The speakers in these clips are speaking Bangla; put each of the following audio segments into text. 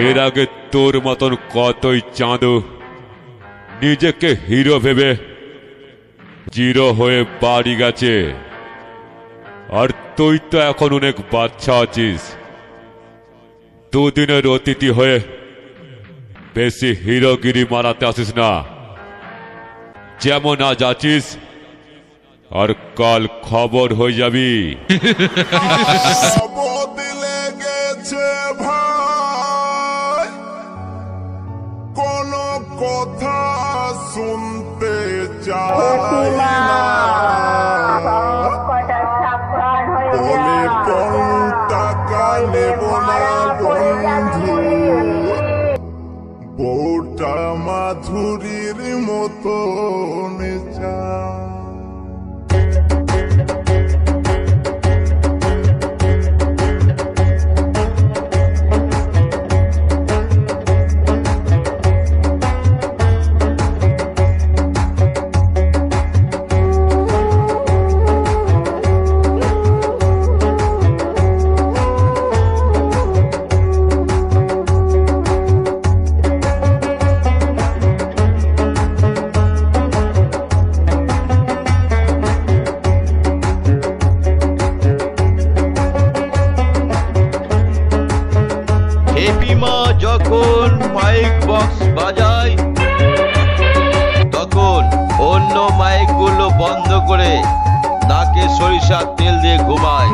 এর আগে তোর মতন কতই চাঁদু নিজেকে হিরো ভেবে জিরো হয়ে বাড়ি গেছে, আর তুই তো এখন অনেক বাচ্চা আছিস। দুদিনের অতিথি হয়ে বেশি হিরোগিরি মারাতে আসিস না। যেমন আজ আছিস আর কাল খবর হয়ে যাবি। বদলে গেছে ভাই, কোন কথা শুনতে চাই না, বলে কোন টাকা নেব না বন্ধু, বউটা মাধুরীর মতো নেচা। যখন মাইক বক্স বাজায় তখন অন্য মাইক গুলো বন্ধ করে নাকে সরিষার তেল দিয়ে ঘুমায়।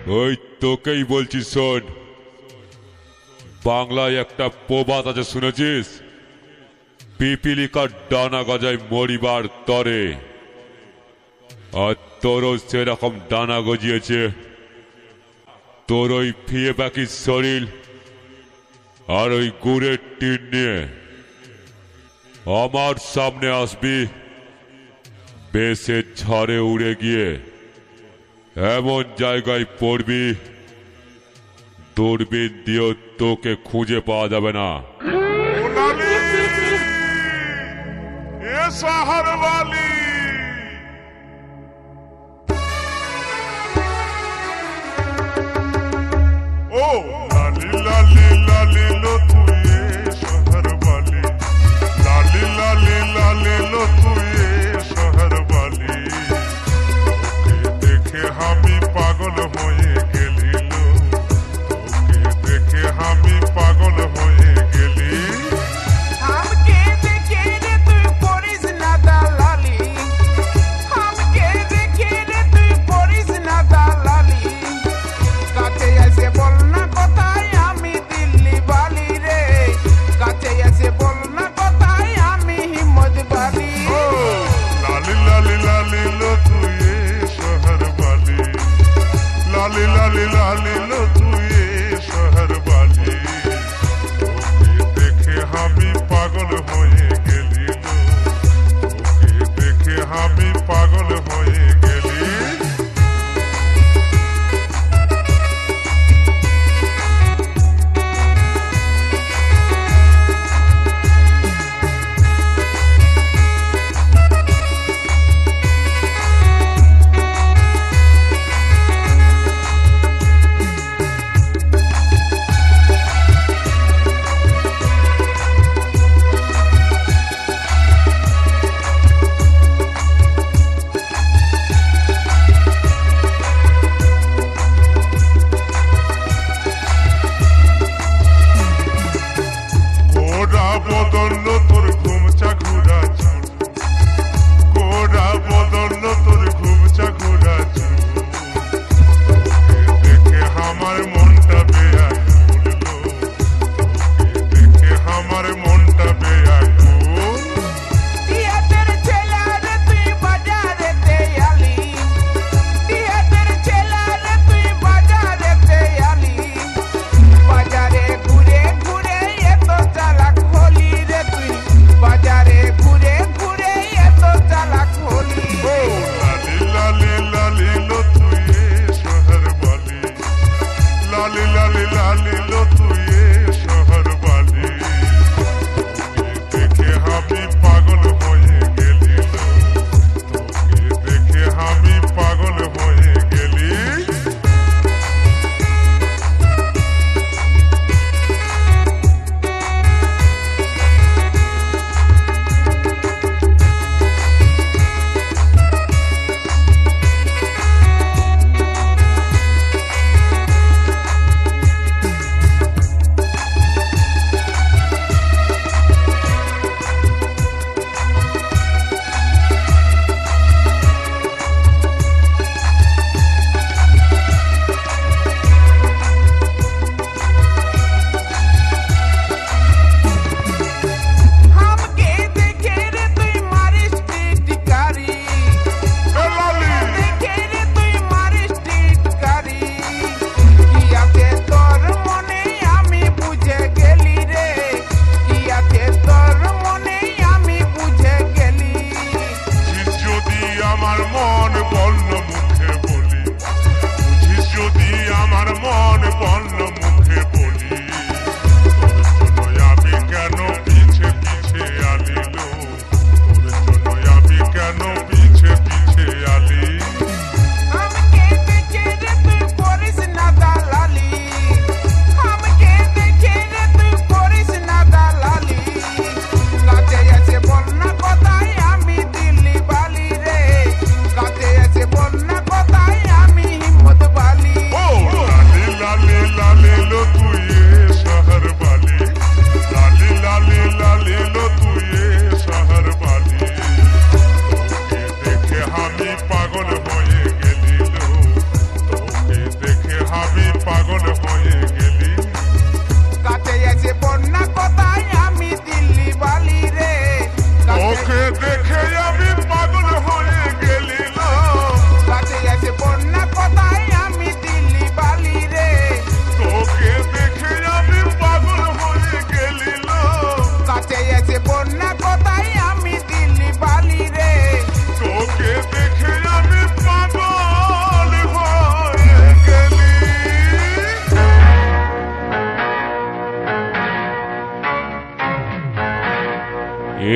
ওই তোকেই বলছি শোন, বাংলায় একটা প্রবাদ আছে শুনেছিস? পিপিলিকার ডানা গজায় মরিবার তরে। আর তোরও সেরকম ডানা গজিয়েছে। তোর ওই ফিয়ে পাখির শরীর আর ওই গুড়ের টিন নিয়ে আমার সামনে আসবি, বেশের ঝড়ে উড়ে গিয়ে এমন জায়গায় পড়বি দূরবীন দিয়েও তোকে খুঁজে পাওয়া যাবে না। লালি এ শহর वाली ও লালি লালি লালি লো তুই এ শহর वाली লালি লালি লালি লো তুই এ শহর वाली তোকে দেখে আমি পাগল হয়ে গেলি লো, তোকে দেখে আমি পাগল হয়ে গেলি। हमके देखे रे तू पड़िस ना दालाली, हमके देखे रे तू पड़िस ना दालाली, काचे ऐसे बोलना कोताय आमी दिल्ली वाली रे, काचे ऐसे बोलना कोताय आमी हिम्मत वाली। ओ लाली लाली लाली लो तू ये शहर वाली, लाली लाली लाली लो तू ये शहर वाली তোকে দেখে আমি পাগল হয়ে গেলি লো, তোকে দেখে আমি পাগল হয়ে গেলি।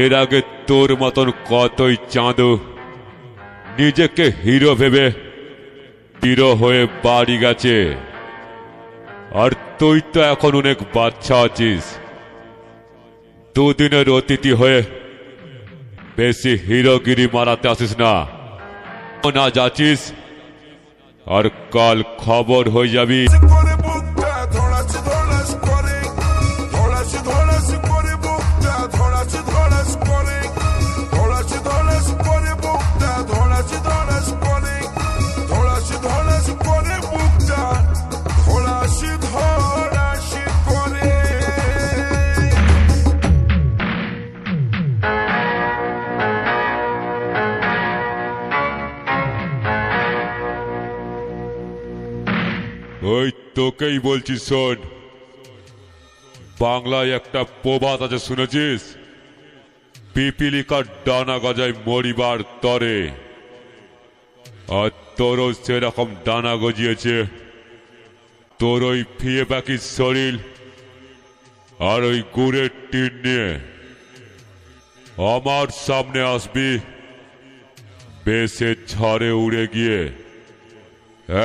এর আগে তোর মতন কতই চাঁদো নিজেকে হিরো ভেবে হিরো হয়ে বাড়ি গেছে, আর তুই তো এখন অনেক বাচ্চা আছিস। দুদিনের অতিথি হয়ে বেশি হিরোগিরি মারাতে আসিস না। না যাচ্ছিস আর কাল খবর হয়ে যাবি। করে বুকটা ধড়াস ধড়াস করে, ধড়াস ধড়াস করে বুকটা ধড়াস ধড়াস করে, ধড়াস ধড়াস করে বুকটা ধড়াস ধড়াস করে, ধড়াস ধড়াস করে বুকটা ধড়াস ধড়াস করে। ওই তোকেই বলছি শোন, বাংলায় একটা প্রবাদ আছে শুনেছিস? পিপিলিকার ডানা গজায় মরিবার তরে। আর তোরও সেরকম ডানা গজিয়েছে। তোর ওই ফিয়ে পাখির শরীর আর ওই গুড়ের টিন নিয়ে আমার সামনে আসবি, বেশে ঝড়ে উড়ে গিয়ে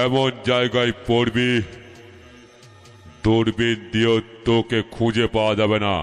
এমন জায়গায় পড়বি দূরবীন দিয়েও তোকে খুঁজে পাওয়া যাবে না।